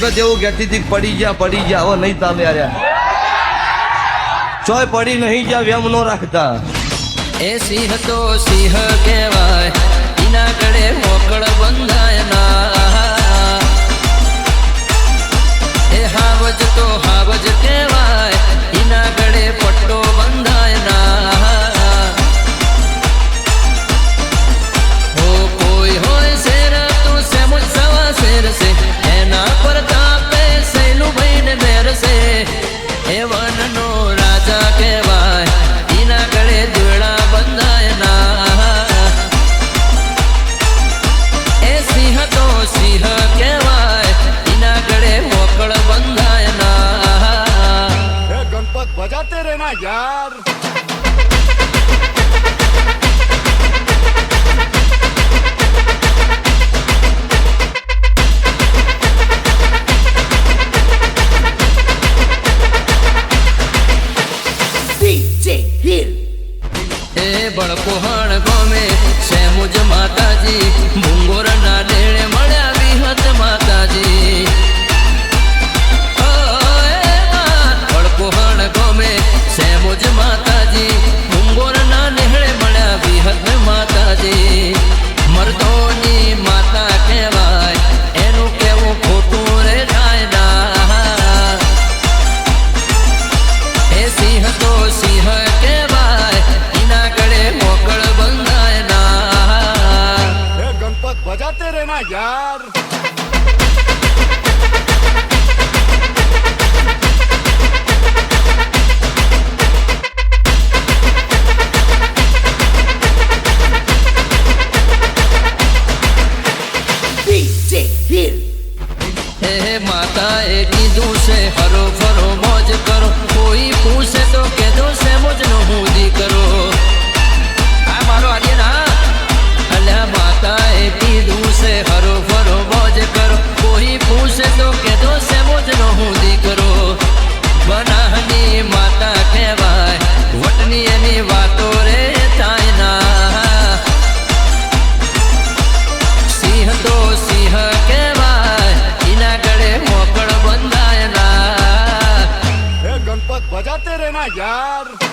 વખત એવું કહેતી હતી પડી જા હવે નહીં તામે આર્યા ચોય પડી નહીં જા વેમ નો રાખતા એ સિંહ તો સિંહ કહેવાય એના ગળે મોકળ બંધાય ના એ હાવજ તો હાવજ કહેવાય એના ગળે પટ્ટો બંધાય ના હો કોઈ હોય શેર તો સેમુજ સવા શેર છે એના પર તાપે સહેલું ભાઈને મેર છે એ વનનો રાજા કહેવાય એના ગળે દોડા બંધાય ના એ સિંહ તો સિંહ કહેવાય એના ગળે મોકળ બંધાય ના એ ગણપત બજાતે રહેના યાર એ બળકોહણ ગમે સેમુજ માતાજી ભૂંગોરના ડેળે મળ્યા વિહત માતાજી બળકોહણ ગમે સેમુજ માતાજી ભૂંગોરના ડેળે મળ્યા વિહત માતાજી મર્દોની માતા કહેવાય એનું કેવું ખોટું રે થાય ના એ સિંહ તો સિંહ કહેવાય એના ગળે મોકળ બંધાય ના એ ગણપત બજાતે રહેના યાર એ માતાએ કીધું છે હરો ફરો મોજ કરો કોઈ પૂછે તો કેજો છે મોજનો હુદી કરો આ મારો આર્ય ના અલ્યા માતાએ કીધું છે હરો ફરો મોજ કરો કોઈ પૂછે તો કેજો છે મોજનો હુદી કરો બનાહની માતા કહેવાય વટની એની વાતો રે થાય ના સિંહ તો સિંહ કહેવાય એના ગળે મોકળ બંધાય ના એ ગણપત બજાતે રહેના યાર